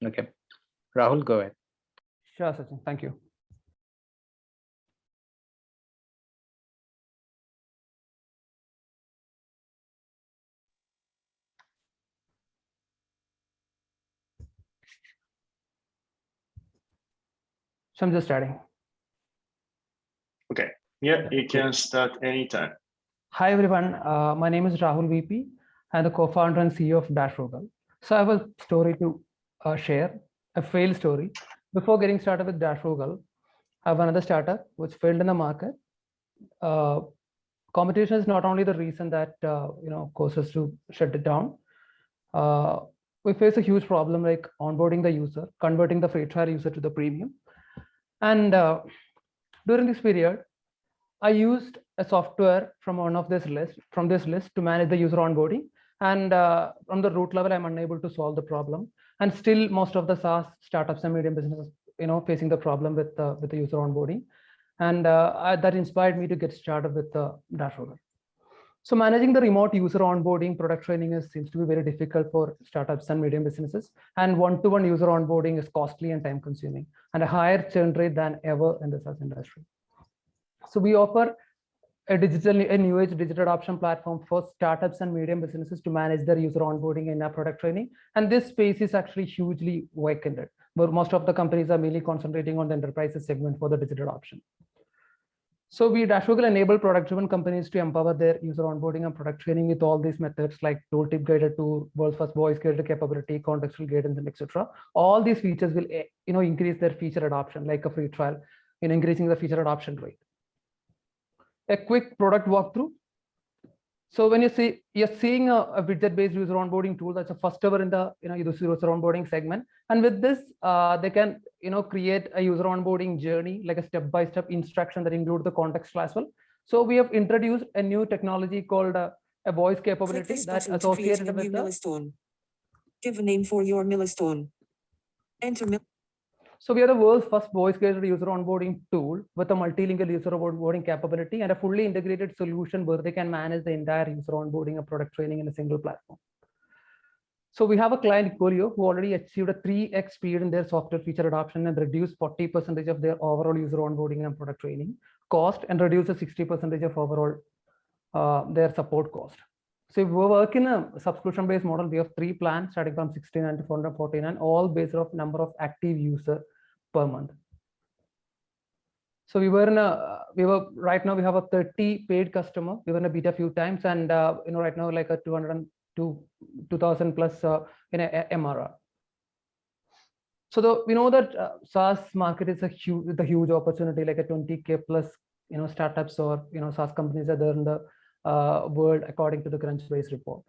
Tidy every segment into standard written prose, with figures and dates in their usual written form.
Okay, Rahul, go ahead. Sure, Sachin. Thank you. So I'm just starting. Okay. Yeah, you can start anytime. Hi, everyone. My name is Rahul VP. I'm the co-founder and CEO of Dashrogal. So I have a story to share, a failed story. Before getting started with Dashrogal, I have another startup which failed in the market. Competition is not only the reason that caused us to shut it down. We face a huge problem like onboarding the user, converting the free trial user to the premium. And during this period, I used a software from this list to manage the user onboarding. And from the root level, I'm unable to solve the problem. And still, most of the SaaS startups and medium businesses, facing the problem with the user onboarding. And that inspired me to get started with Dashrogal. So managing the remote user onboarding, product training seems to be very difficult for startups and medium businesses. And one-to-one user onboarding is costly and time-consuming, and a higher churn rate than ever in the SaaS industry. So we offer a new age digital adoption platform for startups and medium businesses to manage their user onboarding and product training. And this space is actually hugely vacated, but most of the companies are mainly concentrating on the enterprises segment for the digital adoption. So we Dashrogal enable product-driven companies to empower their user onboarding and product training with all these methods like tooltip guided tool, world's first voice guided capability, contextual guidance, and etc. All these features will increase their feature adoption like a free trial in increasing the feature adoption rate. A quick product walkthrough. So when you're seeing a widget-based user onboarding tool, that's the first ever in the user onboarding segment. And with this, they can create a user onboarding journey, like a step-by-step instruction that include the context as well. So we have introduced a new technology called a voice capability that's associated with Milestone. Give a name for your milestone. Enter. So we are the world's first voice-guided user onboarding tool with a multilingual user onboarding capability and a fully integrated solution where they can manage the entire user onboarding and product training in a single platform. So we have a client, Coolio, who already achieved a 3x speed in their software feature adoption and reduced 40% of their overall user onboarding and product training cost and reduced the 60% of overall their support cost. So if we work in a subscription-based model, we have 3 plans starting from 69 to 449, all based off number of active user per month. So right now we have a 30 paid customer. We were in a beta a few times, and right now like a 2,000 plus in a MRR. So we know that SaaS market is a huge opportunity, like a 20K plus startups or SaaS companies are there in the world according to the Crunchbase report.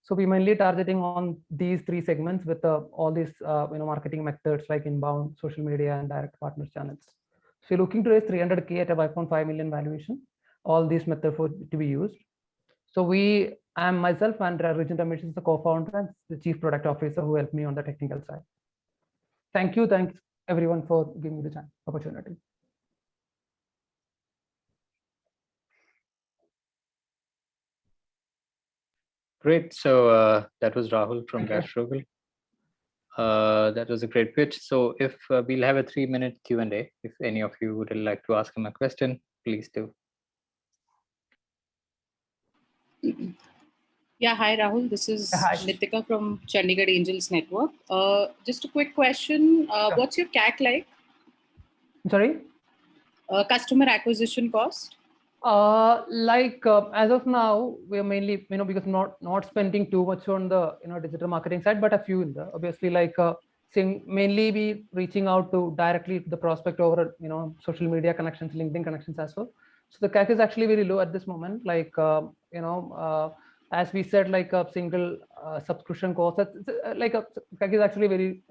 So we mainly targeting on these 3 segments with all these marketing methods like inbound, social media, and direct partner channels. So we're looking to raise 300K at a 5.5 million valuation. All these methods to be used. So I'm myself and Rajan Ramesh is the co-founder and the chief product officer who helped me on the technical side. Thank you. Thanks everyone for giving me the opportunity. Great. So that was Rahul from Dashrogal. That was a great pitch. So if we'll have a 3-minute Q&A, if any of you would like to ask him a question, please do. Yeah, hi Rahul. This is Nitika from Chandigarh Angels Network. Just a quick question. What's your CAC like? Sorry? Customer acquisition cost? As of now, we are mainly because not spending too much on the digital marketing side, but a few in the obviously mainly be reaching out to directly to the prospect over social media connections, LinkedIn connections as well. So the CAC is actually very low at this moment. As we said, like a single subscription cost, CAC is actually very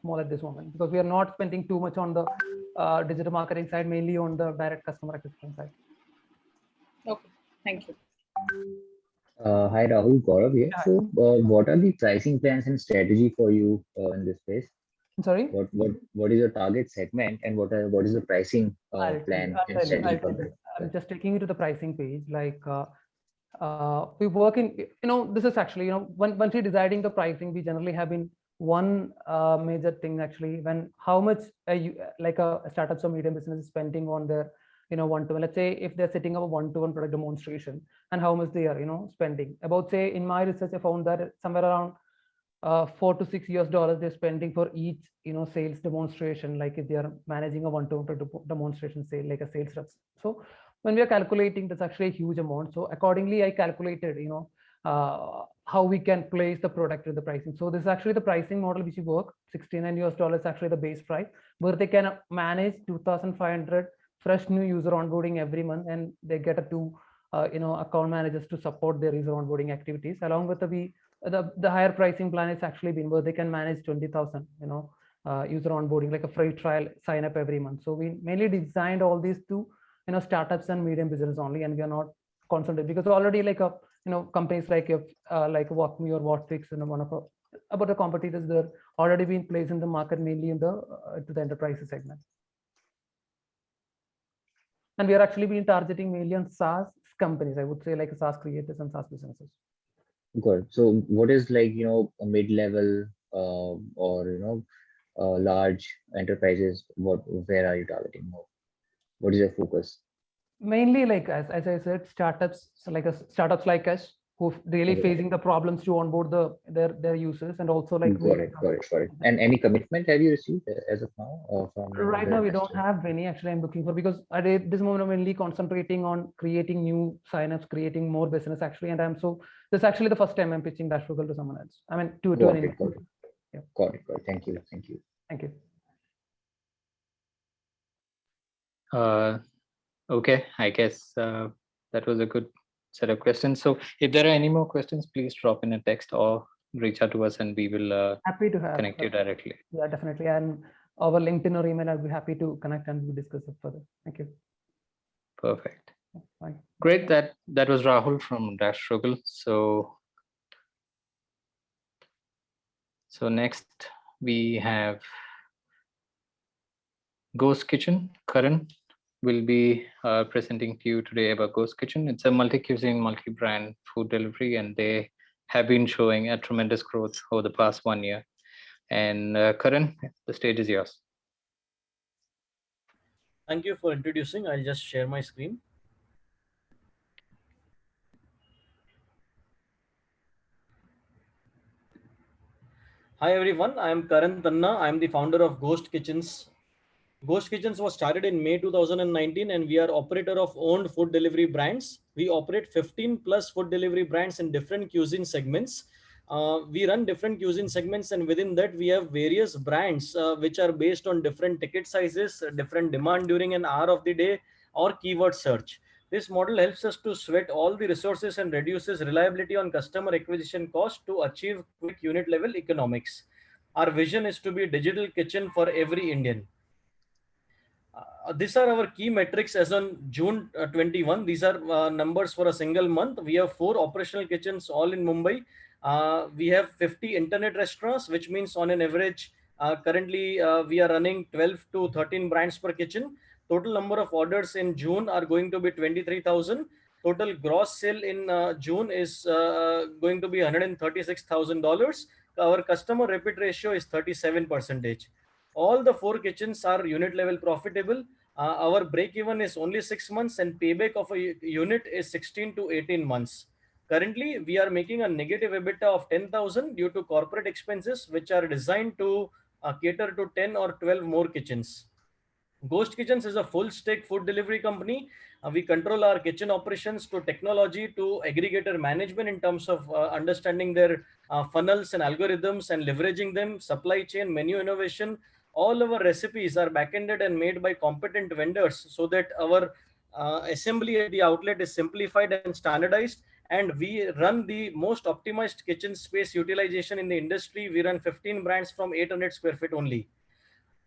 small at this moment because we are not spending too much on the digital marketing side, mainly on the direct customer acquisition side. Okay, thank you. Hi Rahul, Gaurav here. So what are the pricing plans and strategy for you in this space? Sorry? What is your target segment and what is the pricing plan and strategy for that? I'm just taking you to the pricing page. We work in, this is actually, once we're deciding the pricing, we generally have been one major thing actually, when how much like a startup or medium business is spending on their one-to-one. Let's say if they're setting up a one-to-one product demonstration, and how much they are spending. About, say, in my research I found that somewhere around $4 to $6 they're spending for each sales demonstration, like if they are managing a one-to-one demonstration sale, like a sales reps. So when we are calculating, that's actually a huge amount. So accordingly I calculated how we can place the product with the pricing. So this is actually the pricing model which we work. $69 is actually the base price, where they can manage 2,500 fresh new user onboarding every month, and they get a two account managers to support their user onboarding activities. Along with the higher pricing plan is actually been where they can manage 20,000 user onboarding, like a free trial sign up every month. So we mainly designed all these to startups and medium business only, and we are not concentrated because already like a companies like WalkMe or Whatfix, one of about the competitors, they're already been placed in the market, mainly in the to the enterprise segment. And we are actually been targeting mainly on SaaS companies, I would say, like SaaS creators and SaaS businesses. Good. So what is like, a mid-level or, large enterprises? Where are you targeting more? What is your focus? Mainly, like as I said, startups, so like startups like us who really facing the problems to onboard their users, and also like got it. And any commitment have you received as of now from right now? We don't have any actually. I'm looking for, because at this moment I'm mainly concentrating on creating new signups, creating more business actually, and this is actually the first time I'm pitching Dashfrugal to someone else. I mean to an investor. Yeah. Got it. Thank you. Thank you. Okay, I guess that was a good set of questions. So if there are any more questions, please drop in a text or reach out to us, and we will happy to have connect you directly. Yeah, definitely. And our LinkedIn or email, I'll be happy to connect and we'll discuss it further. Thank you. Perfect. Bye. Great. That was Rahul from Dashfrugal. So next we have Ghost Kitchen. Karan will be presenting to you today about Ghost Kitchen. It's a multi-cuisine, multi-brand food delivery, and they have been showing a tremendous growth over the past 1 year. And Karan, the stage is yours. Thank you for introducing. I'll just share my screen. Hi everyone, I am Karan Tanna. I am the founder of Ghost Kitchens. Ghost Kitchens was started in May 2019, and we are operator of owned food delivery brands. We operate 15 plus food delivery brands in different cuisine segments. We run different cuisine segments, and within that we have various brands which are based on different ticket sizes, different demand during an hour of the day, or keyword search. This model helps us to sweat all the resources and reduces reliability on customer acquisition cost to achieve quick unit level economics. Our vision is to be a digital kitchen for every Indian. These are our key metrics as on June 21. These are numbers for a single month. We have 4 operational kitchens all in Mumbai. We have 50 internet restaurants, which means on an average, currently we are running 12 to 13 brands per kitchen. Total number of orders in June are going to be 23,000. Total gross sale in June is going to be $136,000. Our customer repeat ratio is 37%. All the 4 kitchens are unit level profitable. Our break even is only 6 months, and payback of a unit is 16 to 18 months. Currently, we are making a negative EBITDA of 10,000 due to corporate expenses, which are designed to cater to 10 or 12 more kitchens. Ghost Kitchens is a full stack food delivery company. We control our kitchen operations to technology to aggregator management in terms of understanding their funnels and algorithms and leveraging them, supply chain, menu innovation. All our recipes are backended and made by competent vendors so that our assembly at the outlet is simplified and standardized. And we run the most optimized kitchen space utilization in the industry. We run 15 brands from 800 square feet only.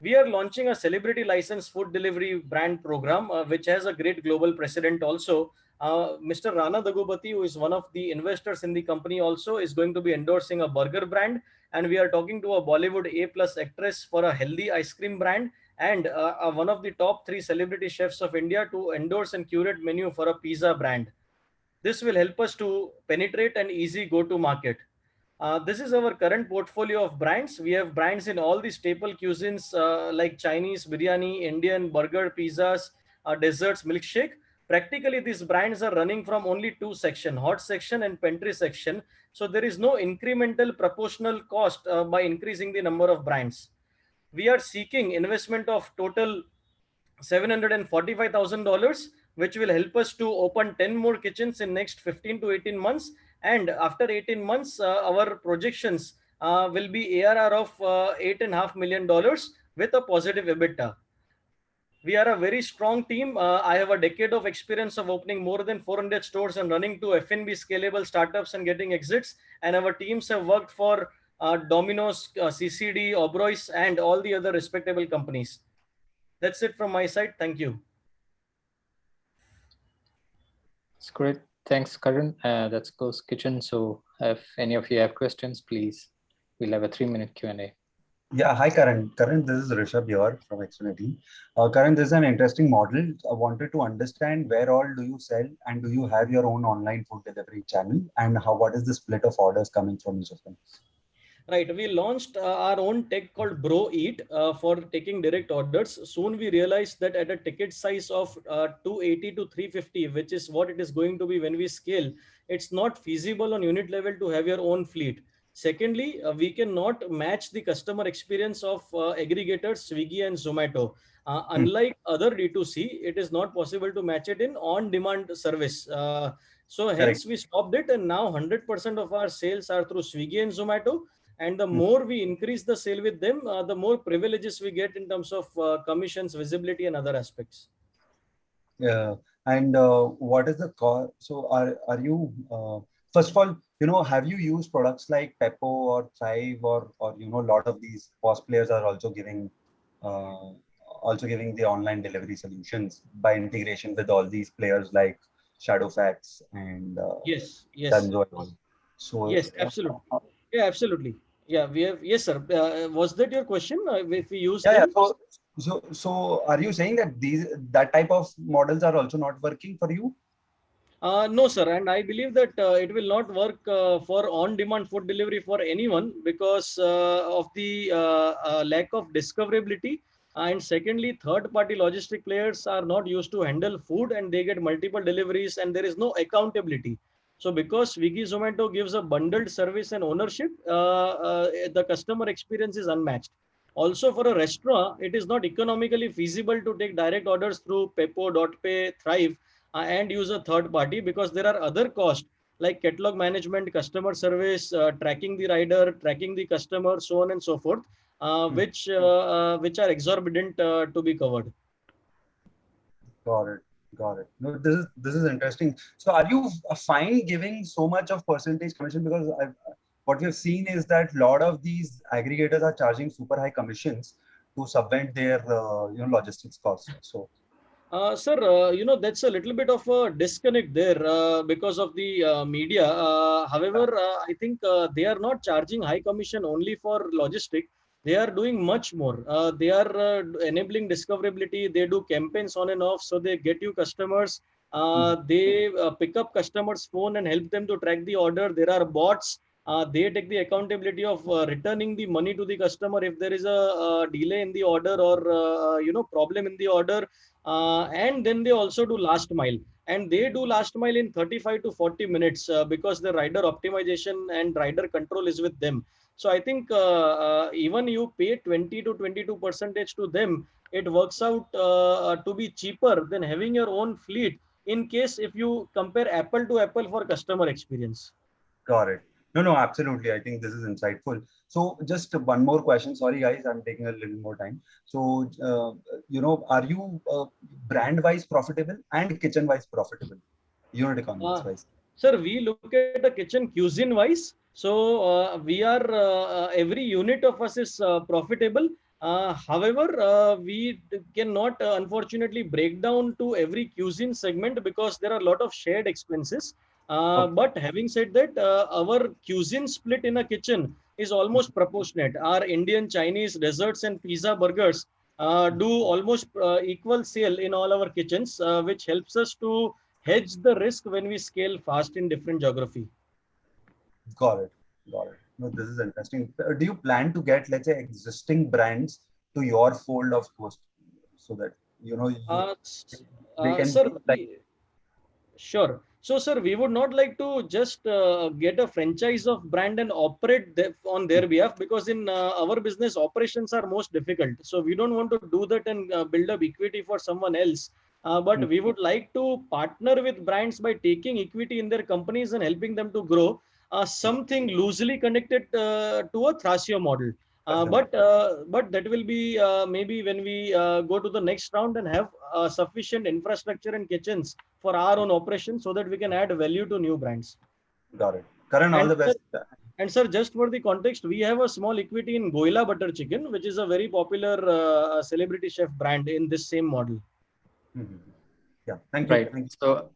We are launching a celebrity license food delivery brand program, which has a great global precedent also. Mr. Rana Daggubati, who is one of the investors in the company also, is going to be endorsing a burger brand. And we are talking to a Bollywood A+ actress for a healthy ice cream brand, and one of the top 3 celebrity chefs of India to endorse and curate menu for a pizza brand. This will help us to penetrate an easy go-to market. This is our current portfolio of brands. We have brands in all the staple cuisines like Chinese, biryani, Indian, burger, pizzas, desserts, milkshake. Practically, these brands are running from only two sections, hot section and pantry section. So there is no incremental proportional cost by increasing the number of brands. We are seeking investment of total $745,000, which will help us to open 10 more kitchens in next 15 to 18 months. And after 18 months, our projections will be ARR of $8.5 million with a positive EBITDA. We are a very strong team. I have a decade of experience of opening more than 400 stores and running to F&B scalable startups and getting exits. And our teams have worked for Domino's, CCD, Obrois, and all the other respectable companies. That's it from my side. Thank you. It's great. Thanks, Karan. That's Ghost Kitchen. So if any of you have questions, please, we'll have a 3-minute Q&A. Yeah, hi Karan. Karan, this is Rishabh here from Xfinity. Karan, this is an interesting model. I wanted to understand where all do you sell and do you have your own online food delivery channel and what is the split of orders coming from each of them? Right. We launched our own tech called Bro Eat for taking direct orders. Soon we realized that at a ticket size of 280 to 350, which is what it is going to be when we scale, it's not feasible on unit level to have your own fleet. Secondly, we cannot match the customer experience of aggregators, Swiggy and Zomato. Unlike other D2C, it is not possible to match it in on-demand service. So hence we stopped it, and now 100% of our sales are through Swiggy and Zomato. And the more we increase the sale with them, the more privileges we get in terms of commissions, visibility, and other aspects. Yeah. And what is the cost? So are you, first of all, have you used products like Peppo or Thrive or a lot of these POS players are also giving the online delivery solutions by integration with all these players like Shadowfax and Yes. Dunzo and all. So yes, absolutely. Yeah, absolutely. Yeah, we have. Yes, sir. Was that your question? If we use them? So are you saying that that type of models are also not working for you? No, sir. And I believe that it will not work for on-demand food delivery for anyone because of the lack of discoverability. And secondly, third-party logistic players are not used to handle food and they get multiple deliveries and there is no accountability. So because Swiggy Zomato gives a bundled service and ownership, the customer experience is unmatched. Also for a restaurant, it is not economically feasible to take direct orders through Peppo, DotPay, Thrive, and use a third party because there are other costs like catalog management, customer service, tracking the rider, tracking the customer, so on and so forth, which are exorbitant to be covered. Got it. No, this is interesting. So are you fine giving so much of percentage commission? Because what we've seen is that a lot of these aggregators are charging super high commissions to subvent their logistics costs. So sir, that's a little bit of a disconnect there because of the media. However, I think they are not charging high commission only for logistic. They are doing much more. They are enabling discoverability. They do campaigns on and off, so they get you customers. They pick up customers' phone and help them to track the order. There are bots. They take the accountability of returning the money to the customer if there is a delay in the order or problem in the order. And then they also do last mile, and they do last mile in 35 to 40 minutes because the rider optimization and rider control is with them. So I think even you pay 20 to 22% to them, it works out to be cheaper than having your own fleet in case if you compare apple to apple for customer experience. Got it. No, absolutely. I think this is insightful. So just one more question. Sorry, guys, I'm taking a little more time. So, are you brand-wise profitable and kitchen-wise profitable? Unit economics-wise. Sir, we look at the kitchen cuisine-wise. So we are, every unit of us is profitable. However, we cannot unfortunately break down to every cuisine segment because there are a lot of shared expenses. But having said that, our cuisine split in a kitchen is almost proportionate. Our Indian, Chinese, desserts and pizza burgers do almost equal sale in all our kitchens, which helps us to hedge the risk when we scale fast in different geography. Got it. No, this is interesting. Do you plan to get, let's say, existing brands to your fold of host so that they can Sir, be like sure. So, sir, we would not like to just get a franchise of brand and operate on their behalf, because in our business, operations are most difficult. So we don't want to do that and build up equity for someone else. But we would like to partner with brands by taking equity in their companies and helping them to grow. Something loosely connected to a Thrasio model. But that will be maybe when we go to the next round and have sufficient infrastructure and kitchens for our own operation, so that we can add value to new brands. Got it. Karan, all And the best. and sir, just for the context, we have a small equity in Goila Butter Chicken, which is a very popular celebrity chef brand in this same model. Yeah, thank you. Right. Thank you.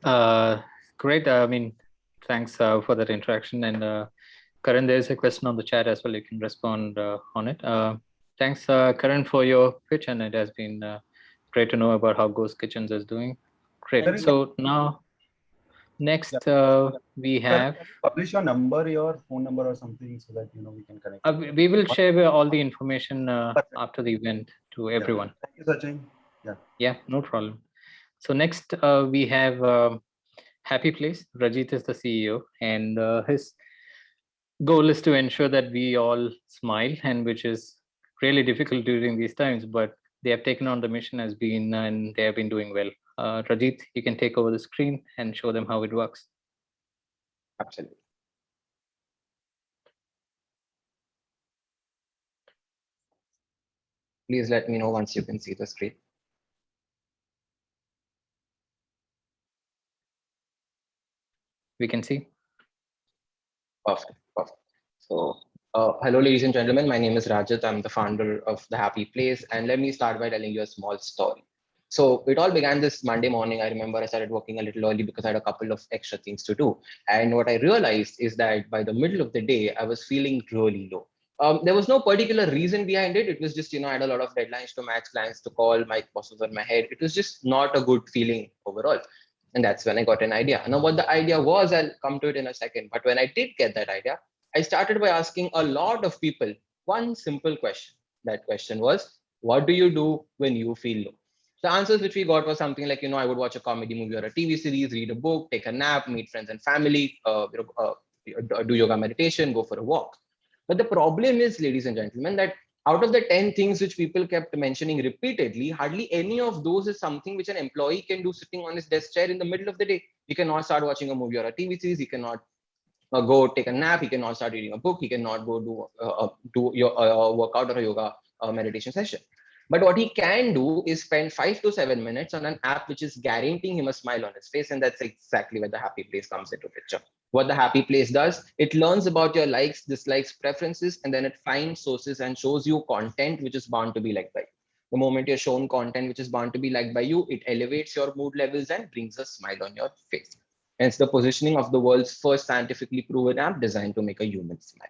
So, great. I mean, thanks for that interaction. And Karan, there's a question on the chat as well. You can respond on it. Thanks, Karan, for your pitch, and it has been great to know about how Ghost Kitchens is doing. Great. Karan, So now, next we have. Karan, publish your number, your phone number, or something, so that we can connect. We will share all the information after the event to everyone. Thank you, Sachin. Yeah, no problem. So next we have Happy Place. Rajit is the CEO, and his goal is to ensure that we all smile, and which is really difficult during these times, but they have taken on the mission as being, and they have been doing well. Rajit, you can take over the screen and show them how it works. Absolutely. Please let me know once you can see the screen. We can see. Perfect. Perfect. So, hello, ladies and gentlemen. My name is Rajat. I'm the founder of The Happy Place. And let me start by telling you a small story. So it all began this Monday morning. I remember I started working a little early because I had a couple of extra things to do. And what I realized is that by the middle of the day, I was feeling really low. There was no particular reason behind it. It was just, I had a lot of deadlines to match, clients to call, my boss was on my head. It was just not a good feeling overall. And that's when I got an idea. Now, what the idea was, I'll come to it in a second. But when I did get that idea, I started by asking a lot of people one simple question. That question was, what do you do when you feel low? The answers which we got was something like, I would watch a comedy movie or a TV series, read a book, take a nap, meet friends and family, do yoga meditation, go for a walk. But the problem is, ladies and gentlemen, that out of the 10 things which people kept mentioning repeatedly, hardly any of those is something which an employee can do sitting on his desk chair in the middle of the day. He cannot start watching a movie or a TV series. He cannot go take a nap. He cannot start reading a book. He cannot go do your workout or a yoga meditation session. But what he can do is spend 5 to 7 minutes on an app which is guaranteeing him a smile on his face. And that's exactly where the Happy Place comes into picture. What the Happy Place does, it learns about your likes, dislikes, preferences, and then it finds sources and shows you content which is bound to be liked by you. The moment you're shown content which is bound to be liked by you, it elevates your mood levels and brings a smile on your face. Hence the positioning of the world's first scientifically proven app designed to make a human smile.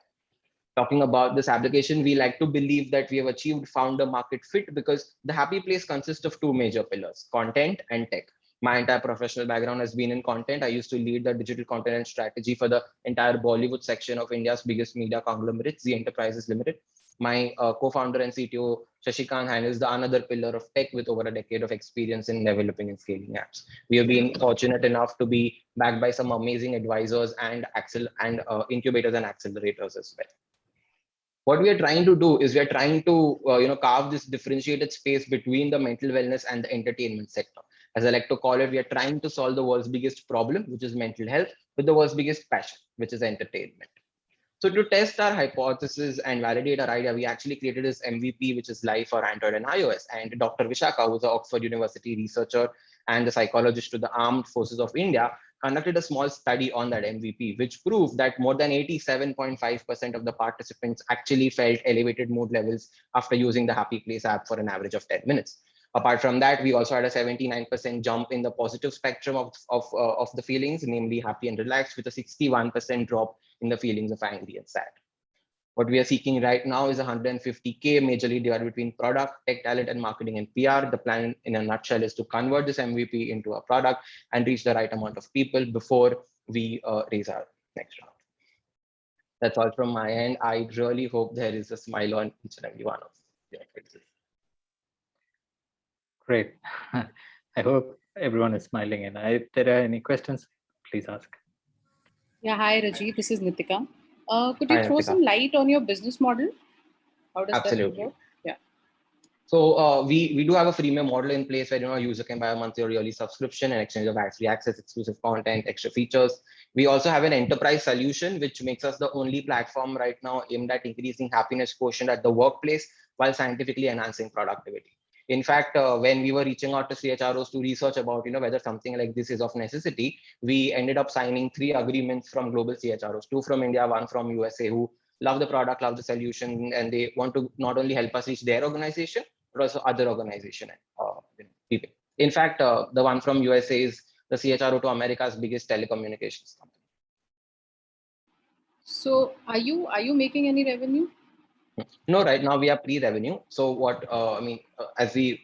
Talking about this application, we like to believe that we have achieved founder market fit because the Happy Place consists of two major pillars, content and tech. My entire professional background has been in content. I used to lead the digital content and strategy for the entire Bollywood section of India's biggest media conglomerate, Zee Enterprises Limited. My co-founder and CTO, Shashikant Hain, is the another pillar of tech with over a decade of experience in developing and scaling apps. We have been fortunate enough to be backed by some amazing advisors and incubators and accelerators as well. What we are trying to do is we are trying to carve this differentiated space between the mental wellness and the entertainment sector. As I like to call it, we are trying to solve the world's biggest problem, which is mental health, with the world's biggest passion, which is entertainment. So to test our hypothesis and validate our idea, we actually created this MVP, which is live for Android and iOS. And Dr. Vishaka, who's an Oxford University researcher and the psychologist to the Armed Forces of India, conducted a small study on that MVP, which proved that more than 87.5% of the participants actually felt elevated mood levels after using the Happy Place app for an average of 10 minutes. Apart from that, we also had a 79% jump in the positive spectrum of the feelings, namely happy and relaxed, with a 61% drop in the feelings of angry and sad. What we are seeking right now is 150K, majorly divided between product, tech talent, and marketing and PR. The plan in a nutshell is to convert this MVP into a product and reach the right amount of people before we raise our next round. That's all from my end. I really hope there is a smile on each and every one of your faces. Great. I hope everyone is smiling. And if there are any questions, please ask. Yeah, hi Rajiv, this is Nitika. Could you Hi, throw Nitika. some light on your business model? How does Absolutely. that work? Yeah. So we do have a freemium model in place where a user can buy a monthly or yearly subscription and exchange of ad-free access, exclusive content, extra features. We also have an enterprise solution, which makes us the only platform right now aimed at increasing happiness quotient at the workplace while scientifically enhancing productivity. In fact, when we were reaching out to CHROs to research about whether something like this is of necessity, we ended up signing 3 agreements from global CHROs, 2 from India, 1 from USA, who love the product, love the solution, and they want to not only help us reach their organization, but also other organization people. In fact, the one from USA is the CHRO to America's biggest telecommunications company. So are you making any revenue? No, right now we are pre-revenue. So what as we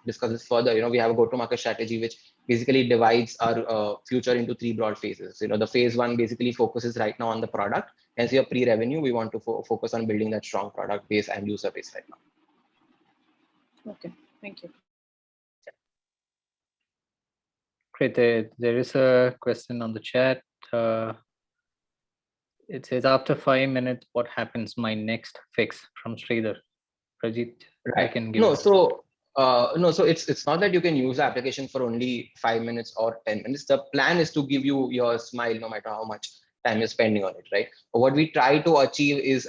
discuss this further, we have a go-to-market strategy which basically divides our future into 3 broad phases. The phase 1 basically focuses right now on the product. As we are pre-revenue, we want to focus on building that strong product base and user base right now. Okay, thank you. Great. There is a question on the chat. It says, after 5 minutes, what happens? My next fix, from Sridhar. Rajit, Right. I can give No, it. so it's not that you can use the application for only 5 minutes or 10 minutes. The plan is to give you your smile no matter how much time you're spending on it, right? What we try to achieve is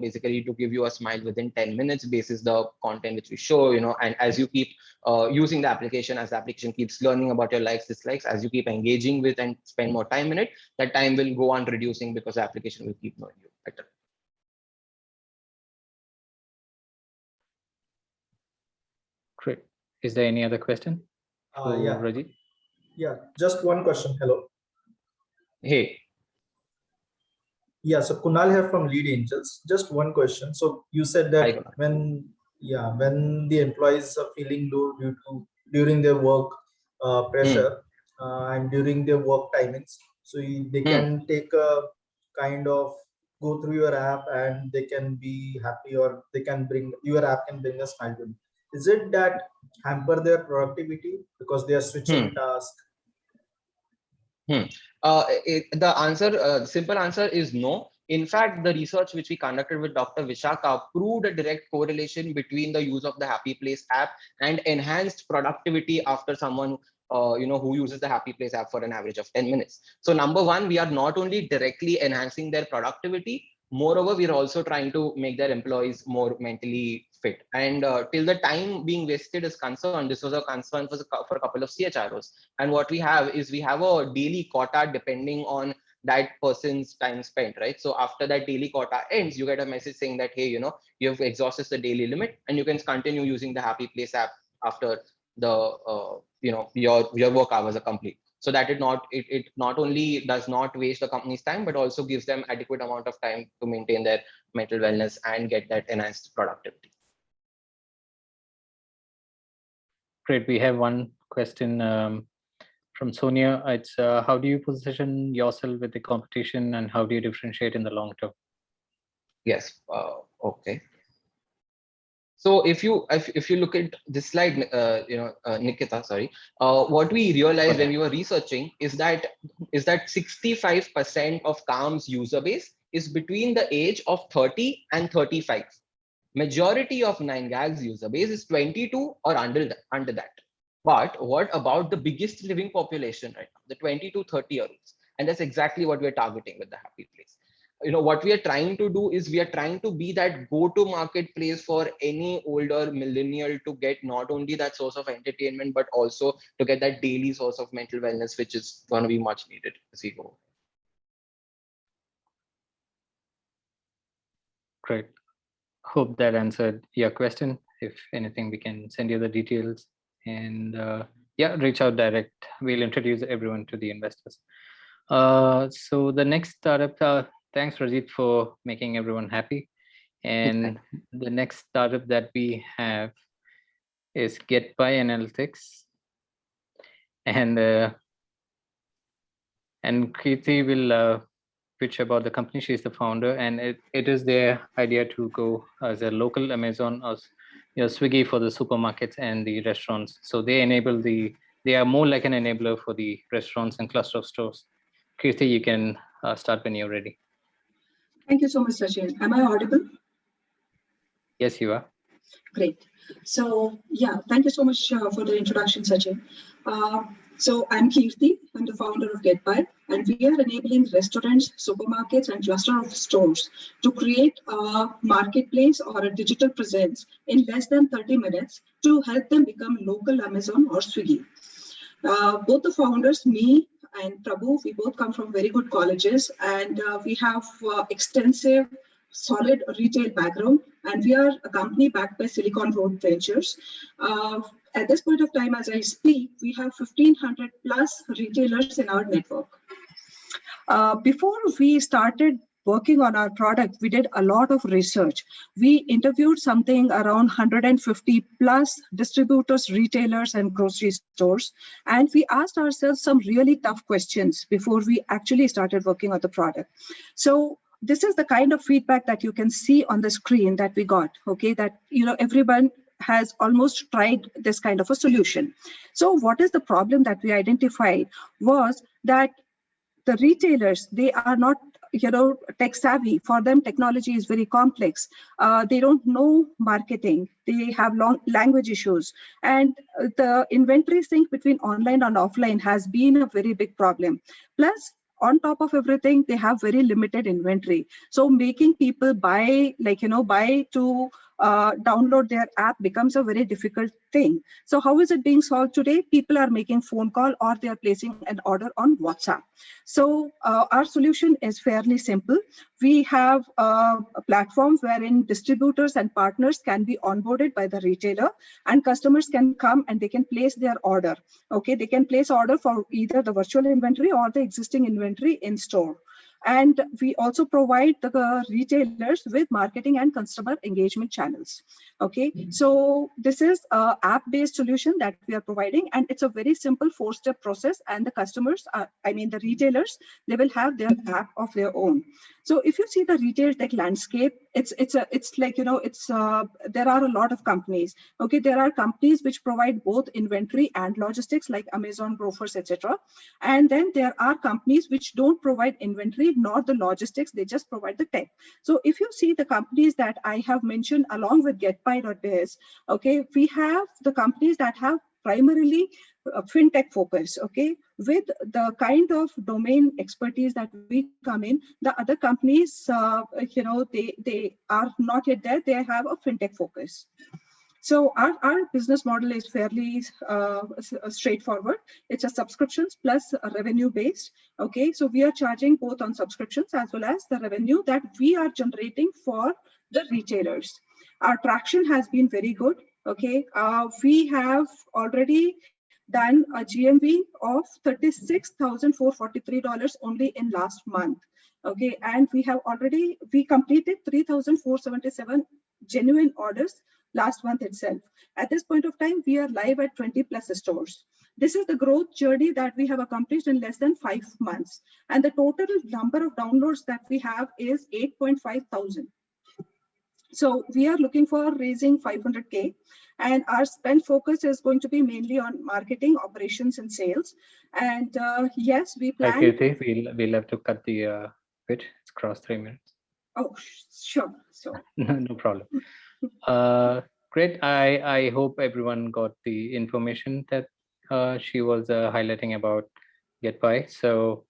basically to give you a smile within 10 minutes basis the content which we show, and as you keep using the application, as the application keeps learning about your likes, dislikes, as you keep engaging with and spend more time in it, that time will go on reducing because the application will keep knowing you better. Great. Is there any other question? Yeah. Rajit? Yeah, just one question. Hello. Hey. Yeah, so Kunal here from Lead Angels. Just one question. So you said that when the employees are feeling low during their work pressure and during their work timings, so they can take a kind of go through your app and they can be happy, or they can bring your app can bring a smile to them. Is it that hamper their productivity because they are switching tasks? The simple answer is no. In fact, the research which we conducted with Dr. Vishaka proved a direct correlation between the use of the Happy Place app and enhanced productivity after someone who uses the Happy Place app for an average of 10 minutes. So number one, we are not only directly enhancing their productivity, moreover, we are also trying to make their employees more mentally fit. And till the time being wasted is concerned, this was a concern for a couple of CHROs. And what we have is we have a daily quota depending on that person's time spent, right? So after that daily quota ends, you get a message saying that, hey, you have exhausted the daily limit and you can continue using the Happy Place app after the your work hours are complete. So that it not only does not waste the company's time, but also gives them adequate amount of time to maintain their mental wellness and get that enhanced productivity. Great. We have one question from Sonia. It's how do you position yourself with the competition and how do you differentiate in the long term? Yes. Okay. So if you look at this slide, Nikita, sorry, what we realized when we were researching is that 65% of Calm's user base is between the age of 30 and 35. Majority of 9GAG's user base is 22 or under that. But what about the biggest living population right now, the 20 to 30-year-olds? And that's exactly what we're targeting with the Happy Place. What we are trying to do is we are trying to be that go-to marketplace for any older millennial to get not only that source of entertainment, but also to get that daily source of mental wellness, which is going to be much needed as we go. Great. Hope that answered your question. If anything, we can send you the details and reach out direct. We'll introduce everyone to the investors. So the next startup, thanks Rajit for making everyone happy. And the next startup that we have is GetBuy Analytics. And Kriti will pitch about the company. She's the founder, and it is their idea to go as a local Amazon or Swiggy for the supermarkets and the restaurants. So they are more like an enabler for the restaurants and cluster of stores. Kirti, you can start when you're ready. Thank you so much, Sachin. Am I audible? Yes, you are. Great. So yeah, thank you so much for the introduction, Sachin. So I'm Kirti. I'm the founder of GetBuy, and we are enabling restaurants, supermarkets, and cluster of stores to create a marketplace or a digital presence in less than 30 minutes to help them become local Amazon or Swiggy. Both the founders, me and Prabhu, we both come from very good colleges, and we have extensive solid retail background, and we are a company backed by Silicon Road Ventures. At this point of time, as I speak, we have 1,500 plus retailers in our network. Before we started working on our product, we did a lot of research. We interviewed something around 150 plus distributors, retailers, and grocery stores. And we asked ourselves some really tough questions before we actually started working on the product. So this is the kind of feedback that you can see on the screen that we got, okay, that, everyone has almost tried this kind of a solution. So what is the problem that we identified was that the retailers, they are not, tech savvy. For them, technology is very complex. They don't know marketing. They have long language issues. And the inventory sync between online and offline has been a very big problem. Plus, on top of everything, they have very limited inventory. So making people buy to download their app becomes a very difficult thing. So how is it being solved today? People are making phone call or they are placing an order on WhatsApp. So our solution is fairly simple. We have a platform wherein distributors and partners can be onboarded by the retailer, and customers can come and they can place their order. Okay, they can place order for either the virtual inventory or the existing inventory in store. And we also provide the retailers with marketing and customer engagement channels. Okay, so this is an app-based solution that we are providing, and it's a very simple 4-step process. And the customers, the retailers, they will have their app of their own. So if you see the retail tech landscape, there are a lot of companies. Okay, there are companies which provide both inventory and logistics, like Amazon, Grofers, etc. And then there are companies which don't provide inventory nor the logistics; they just provide the tech. So if you see the companies that I have mentioned along with GetBuy.biz, okay, we have the companies that have primarily fintech focus, okay, with the kind of domain expertise that we come in. The other companies, they are not yet there. They have a fintech focus. So our business model is fairly straightforward. It's a subscriptions plus a revenue based. Okay, so we are charging both on subscriptions as well as the revenue that we are generating for the retailers. Our traction has been very good. Okay, we have already done a GMV of $36,443 only in last month. Okay, and we completed 3,477 genuine orders last month itself. At this point of time, we are live at 20 plus stores. This is the growth journey that we have accomplished in less than 5 months. And the total number of downloads that we have is 8.5 thousand. So we are looking for raising 500K, and our spend focus is going to be mainly on marketing, operations, and sales. And yes, we plan. Kirti, we'll have to cut the pitch. It's crossed 3 minutes. Oh, sure. So no problem. Great. I hope everyone got the information that she was highlighting about GetBuy. So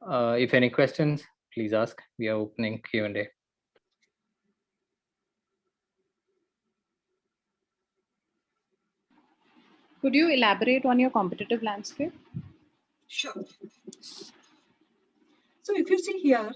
if any questions, please ask. We are opening Q&A. Could you elaborate on your competitive landscape? Sure. So if you see here,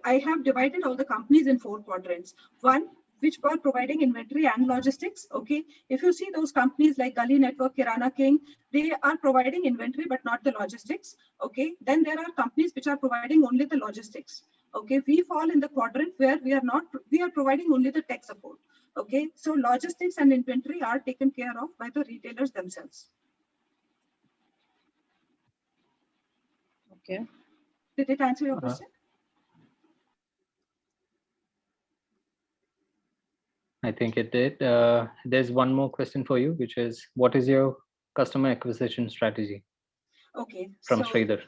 I have divided all the companies in 4 quadrants. One, which are providing inventory and logistics. Okay, if you see those companies like Gully Network, Kirana King, they are providing inventory but not the logistics. Okay, then there are companies which are providing only the logistics. Okay, we fall in the quadrant where we are providing only the tech support. Okay, so logistics and inventory are taken care of by the retailers themselves. Okay. Did it answer your question? I think it did. There's one more question for you, which is, what is your customer acquisition strategy? Okay. From so, Sridhar.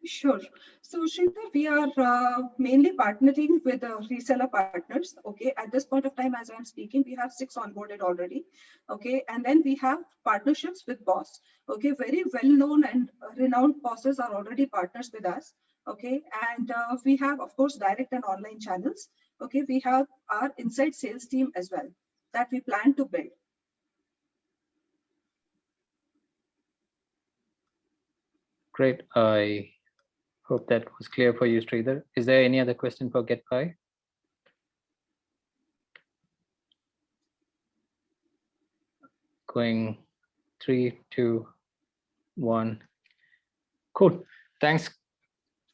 Sure. So, Sridhar, we are mainly partnering with reseller partners. Okay. At this point of time, as I'm speaking, we have 6 onboarded already. Okay. And then we have partnerships with BOSS. Okay. Very well-known and renowned bosses are already partners with us. Okay. And we have, of course, direct and online channels. Okay. We have our inside sales team as well that we plan to build. Great. I hope that was clear for you, Sridhar. Is there any other question for GetBuy? Going 3, 2, 1. Cool. Thanks,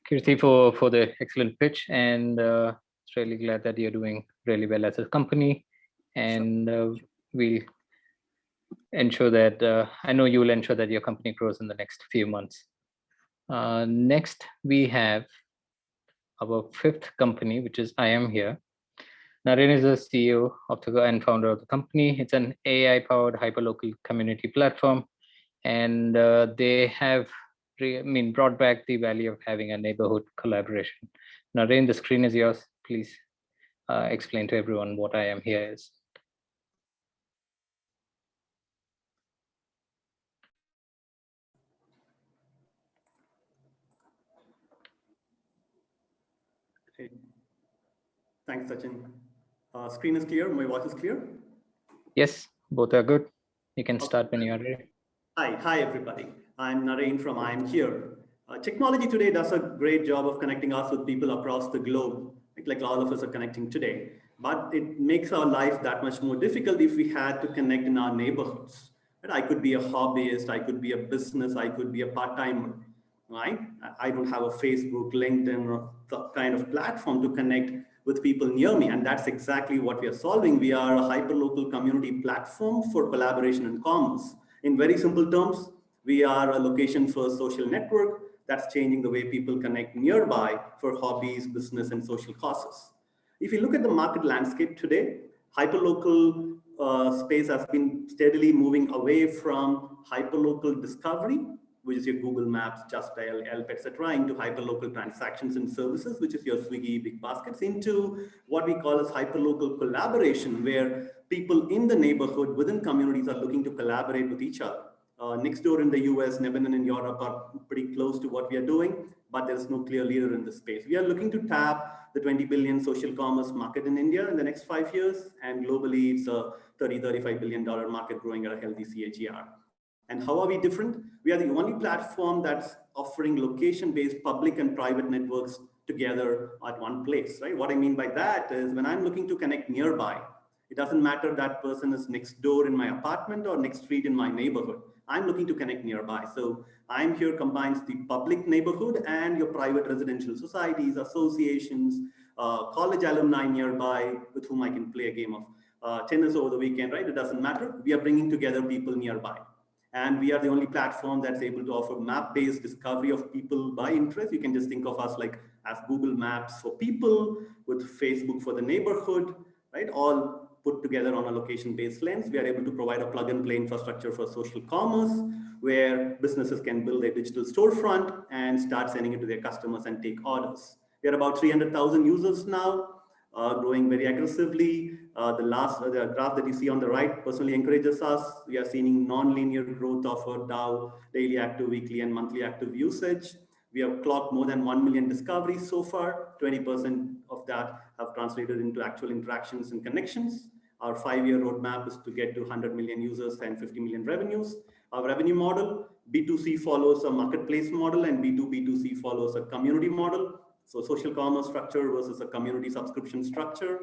Kirti, for the excellent pitch. And it's really glad that you're doing really well as a company. And we'll ensure that, I know you will ensure that your company grows in the next few months. Next, we have our 5th company, which is I Am Here. Naren is the CEO of and founder of the company. It's an AI-powered hyperlocal community platform, and they have brought back the value of having a neighborhood collaboration. Naren, the screen is yours. Please explain to everyone what I Am Here is. Thanks, Sachin. Screen is clear. My voice is clear. Yes, both are good. You can start when you are ready. Hi, everybody. I'm Naren from I Am Here. Technology today does a great job of connecting us with people across the globe, like all of us are connecting today. But it makes our life that much more difficult if we had to connect in our neighborhoods. And I could be a hobbyist, I could be a business, I could be a part-timer, right? I don't have a Facebook, LinkedIn, or the kind of platform to connect with people near me. And that's exactly what we are solving. We are a hyperlocal community platform for collaboration and commerce. In very simple terms, we are a location-first social network that's changing the way people connect nearby for hobbies, business, and social causes. If you look at the market landscape today, hyperlocal space has been steadily moving away from hyperlocal discovery, which is your Google Maps, Just Dial, Yelp, etc., into hyperlocal transactions and services, which is your Swiggy, Big Baskets, into what we call as hyperlocal collaboration, where people in the neighborhood within communities are looking to collaborate with each other. Nextdoor in the US, Lebanon in Europe are pretty close to what we are doing, but there's no clear leader in this space. We are looking to tap the 20 billion social commerce market in India in the next 5 years, and globally it's a $30–35 billion market growing at a healthy CAGR. And how are we different? We are the only platform that's offering location-based public and private networks together at one place, right? What I mean by that is when I'm looking to connect nearby, it doesn't matter that person is next door in my apartment or next street in my neighborhood. I'm looking to connect nearby. So I'm Here combines the public neighborhood and your private residential societies, associations, college alumni nearby with whom I can play a game of tennis over the weekend, right? It doesn't matter. We are bringing together people nearby. And we are the only platform that's able to offer map-based discovery of people by interest. You can just think of us like as Google Maps for people, with Facebook for the neighborhood, right? All put together on a location-based lens. We are able to provide a plug-and-play infrastructure for social commerce, where businesses can build a digital storefront and start sending it to their customers and take orders. We are about 300,000 users now, growing very aggressively. The graph that you see on the right personally encourages us. We are seeing non-linear growth of our DAO, daily active, weekly, and monthly active usage. We have clocked more than 1 million discoveries so far. 20% of that have translated into actual interactions and connections. Our 5-year roadmap is to get to 100 million users and 50 million revenues. Our revenue model, B2C follows a marketplace model and B2B2C follows a community model. So social commerce structure versus a community subscription structure.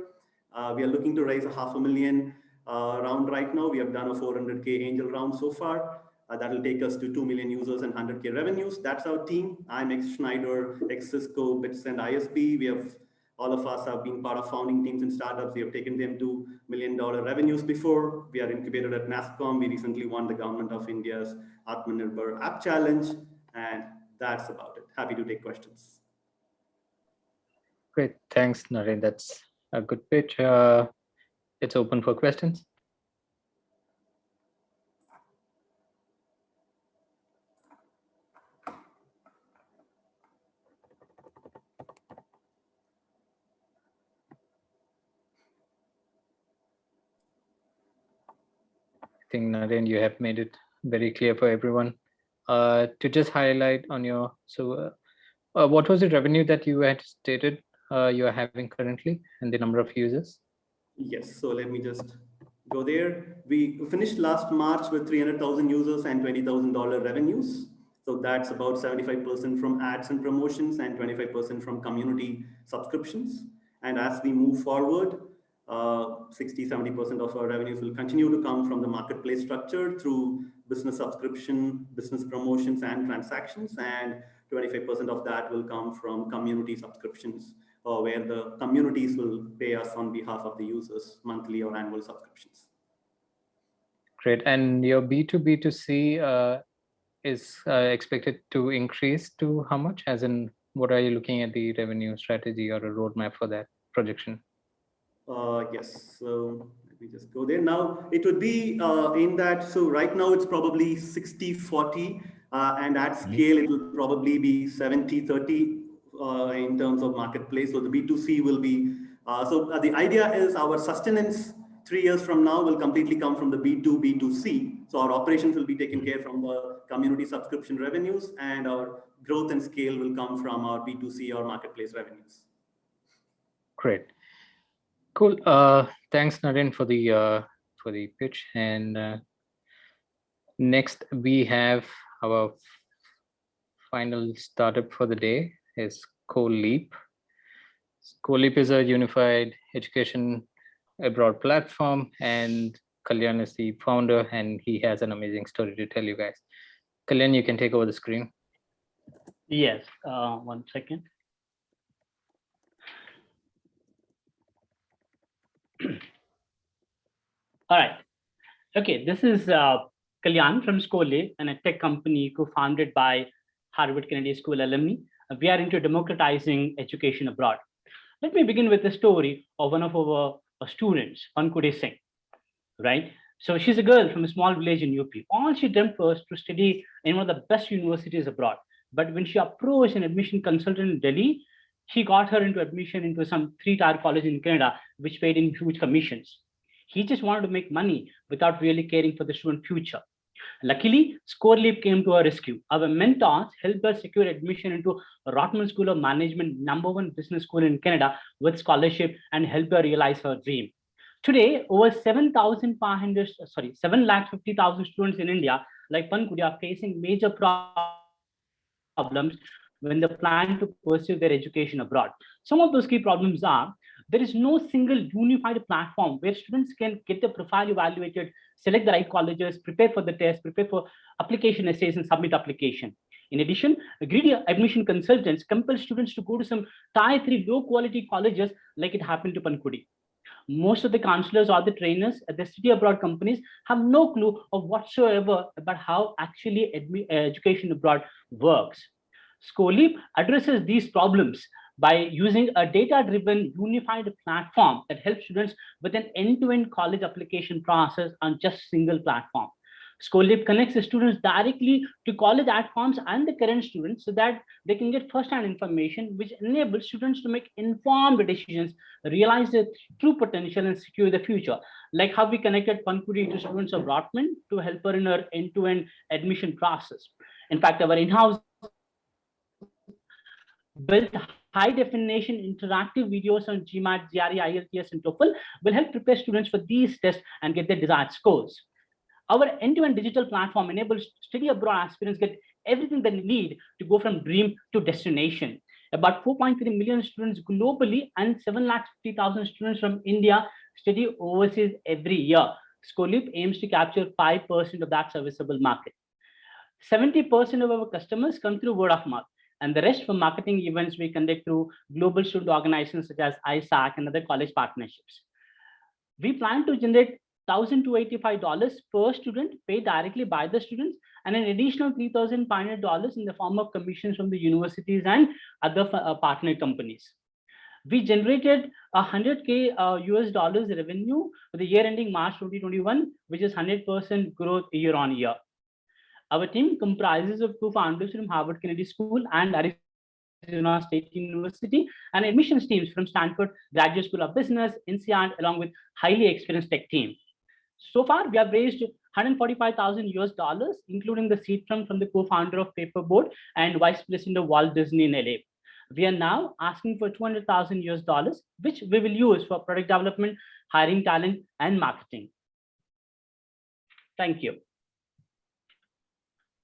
We are looking to raise a $500,000 round right now. We have done a 400K angel round so far. That will take us to 2 million users and 100K revenues. That's our team. I'm ex-Schneider, ex-Cisco, Bits and ISP. All of us have been part of founding teams in startups. We have taken them to $1 million revenues before. We are incubated at NASSCOM. We recently won the Government of India's Atmanirbhar App Challenge. And that's about it. Happy to take questions. Great, thanks, Naren. That's a good pitch. it's open for questions. I think Naren, you have made it very clear for everyone. To just highlight on your, what was the revenue that you had stated you are having currently and the number of users? Yes, so let me just go there. We finished last March with 300,000 users and $20,000 revenues. So that's about 75% from ads and promotions and 25% from community subscriptions. And as we move forward, 60-70% of our revenues will continue to come from the marketplace structure through business subscription, business promotions, and transactions. And 25% of that will come from community subscriptions, where the communities will pay us on behalf of the users monthly or annual subscriptions. Great. And your B2B2C is expected to increase to how much? As in, what are you looking at the revenue strategy or a roadmap for that projection? Yes, so let me just go there. Now, it would be in that, so right now it's probably 60-40, and at scale, it will probably be 70-30 in terms of marketplace. So the B2C will be, the idea is our sustenance 3 years from now will completely come from the B2B2C. So our operations will be taken care from the community subscription revenues, and our growth and scale will come from our B2C or marketplace revenues. Great. Cool. Thanks, Naren, for the pitch. And next, we have our final startup for the day is CoLeap. CoLeap is a unified education abroad platform, and Kalyan is the founder, and he has an amazing story to tell you guys. Kalyan, you can take over the screen. Yes, 1 second. All right. Okay, this is Kalyan from Scholey, and a tech company co-founded by Harvard Kennedy School alumni. We are into democratizing education abroad. Let me begin with the story of one of our students, Pankudi Singh, right? So she's a girl from a small village in UP. All she dreamt was to study in one of the best universities abroad. But when she approached an admission consultant in Delhi, he got her into admission into some 3-tier college in Canada, which paid in huge commissions. He just wanted to make money without really caring for the student future. Luckily, ScoreLeap came to our rescue. Our mentors helped us secure admission into Rotman School of Management, #1 business school in Canada, with scholarship, and helped her realize her dream. Today, over 750,000 students in India, like Pankudi, are facing major problems when they plan to pursue their education abroad. Some of those key problems are: there is no single unified platform where students can get the profile evaluated, select the right colleges, prepare for the test, prepare for application essays, and submit application. In addition, greedy admission consultants compel students to go to some tier 3 low quality colleges, like it happened to Pankudi. Most of the counselors or the trainers at the study abroad companies have no clue of whatsoever about how actually education abroad works. ScoreLeap addresses these problems by using a data-driven unified platform that helps students with an end-to-end college application process on just a single platform. ScoreLeap connects the students directly to college adforms and the current students so that they can get first-hand information, which enables students to make informed decisions, realize their true potential, and secure the future. Like how we connected Pankudi to students of Rotman to help her in her end-to-end admission process. In fact, our in-house built high-definition interactive videos on GMAT, GRE, IELTS, and TOEFL will help prepare students for these tests and get their desired scores. Our end-to-end digital platform enables study abroad aspirants get everything they need to go from dream to destination. About 4.3 million students globally and 750,000 students from India study overseas every year. ScoreLeap aims to capture 5% of that serviceable market. 70% of our customers come through word of mouth, and the rest from marketing events we conduct through global student organizations such as ISAC and other college partnerships. We plan to generate $1,285 per student paid directly by the students, and an additional $3,500 in the form of commissions from the universities and other partner companies. We generated 100K US dollars revenue for the year ending March 2021, which is 100% growth year on year. Our team comprises of 2 founders from Harvard Kennedy School and Arizona State University, and admissions teams from Stanford Graduate School of Business, INSEAD, along with highly experienced tech team. So far, we have raised 145,000 US dollars, including the seed fund from the co-founder of Paperboard and vice president of Walt Disney in LA. We are now asking for 200,000 US dollars, which we will use for product development, hiring talent, and marketing. Thank you.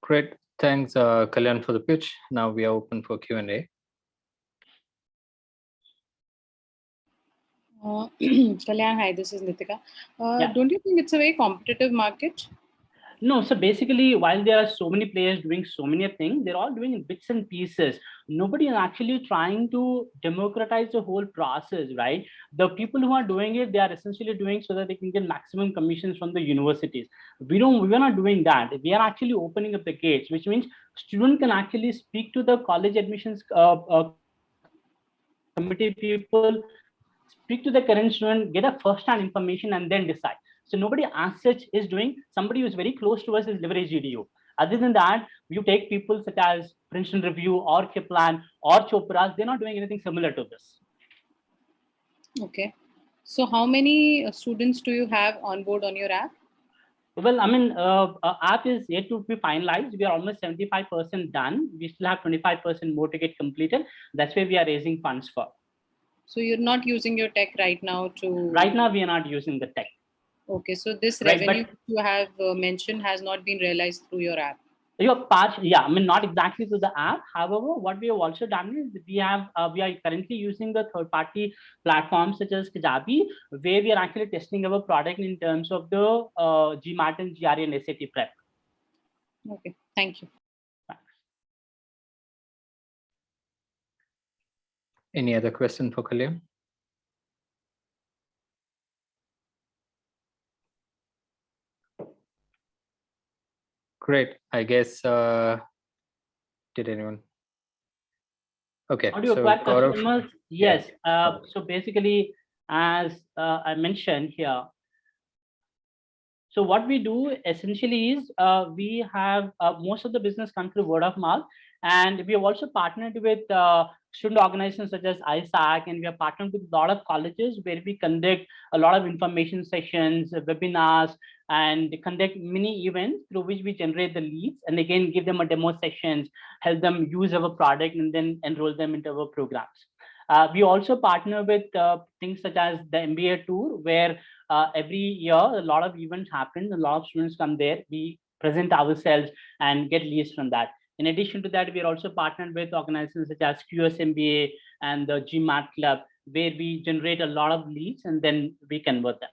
Great. Thanks, Kalyan, for the pitch. Now we are open for Q&A. Kalyan, hi, this is Nitika. Don't you think it's a very competitive market? No, so basically, while there are so many players doing so many things, they're all doing bits and pieces. Nobody is actually trying to democratize the whole process, right? The people who are doing it, they are essentially doing so that they can get maximum commissions from the universities. We're not doing that. We are actually opening up the gates, which means students can actually speak to the college admissions committee people, speak to the current student, get a first-hand information, and then decide. So nobody as such is doing. Somebody who is very close to us is Leverage EDU. Other than that, you take people such as Princeton Review or Kaplan or Chopra, they're not doing anything similar to this. Okay. So how many students do you have on board on your app? Well, I mean, app is yet to be finalized. We are almost 75% done. We still have 25% more to get completed. That's where we are raising funds for. So you're not using your tech right now to... Right now, we are not using the tech. Okay, so this revenue you have mentioned has not been realized through your app. I mean, not exactly through the app. However, what we have also done is we are currently using the third-party platforms such as Kajabi, where we are actually testing our product in terms of the GMAT and GRE and SAT prep. Okay, thank you. Any other question for Kalyan? Great. I guess, did anyone? Okay. Audio customers, yes. So basically, as I mentioned here, so what we do essentially is we have most of the business come through word of mouth, and we have also partnered with student organizations such as ISAC, and we have partnered with a lot of colleges where we conduct a lot of information sessions, webinars, and conduct mini events through which we generate the leads, and again give them a demo sessions, help them use our product, and then enroll them into our programs. We also partner with things such as the MBA tour, where every year a lot of events happen, a lot of students come there, we present ourselves and get leads from that. In addition to that, we are also partnered with organizations such as QS MBA and the GMAT Club, where we generate a lot of leads and then we convert them.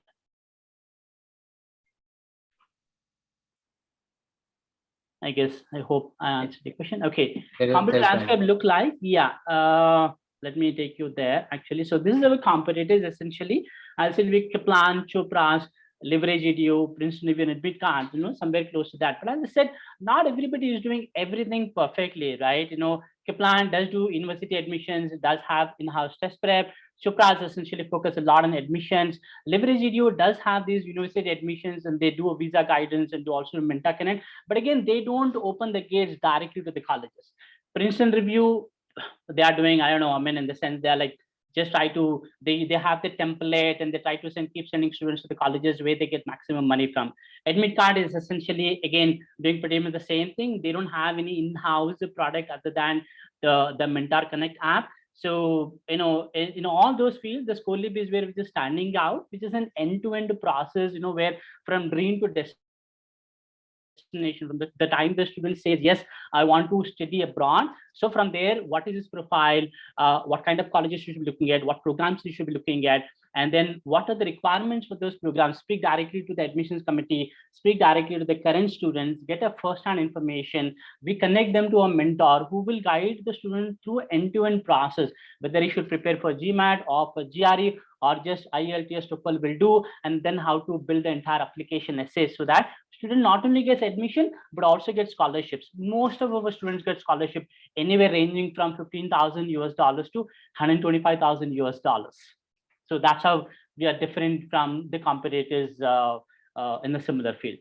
I guess, I hope I answered the question. Okay, competitive landscape look like, let me take you there actually. So this is our competitors essentially. I'll say with Kaplan, Chopras, Leverage EDU, Princeton Review, and Admit, somewhere close to that. But as I said, not everybody is doing everything perfectly, right? Kaplan does do university admissions, does have in-house test prep. Chopras essentially focus a lot on admissions. Leverage EDU does have these university admissions, and they do a visa guidance and do also Mentor Connect. But again, they don't open the gates directly to the colleges. Princeton Review, they are doing, I don't know, I mean, in the sense they're like, just try to, they have the template and they try to keep sending students to the colleges where they get maximum money from. Admit Card is essentially, again, doing pretty much the same thing. They don't have any in-house product other than the Mentor Connect app. So, all those fields, the Scholarly is where which is standing out, which is an end-to-end process, where from dream to destination, from the time the student says, yes, I want to study abroad. So from there, what is his profile? What kind of colleges you should be looking at? What programs you should be looking at? And then what are the requirements for those programs? Speak directly to the admissions committee, speak directly to the current students, get a first-hand information. We connect them to a mentor who will guide the student through end-to-end process, whether he should prepare for GMAT or for GRE or just IELTS TOEFL will do, and then how to build the entire application essay so that student not only gets admission but also gets scholarships. Most of our students get scholarship anywhere ranging from $15,000 to $125,000. So that's how we are different from the competitors in a similar field.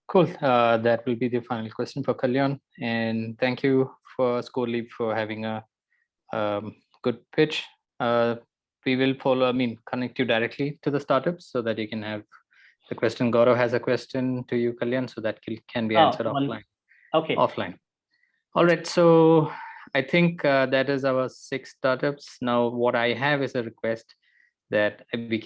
Cool. That will be the final question for Kalyan. And thank you for ScoreLeap for having a good pitch. We will connect you directly to the startups so that you can have the question. Gaurav has a question to you, Kalyan, so that can be answered offline. Okay. Offline. All right. So I think that is our 6 startups. Now, what I have is a request that we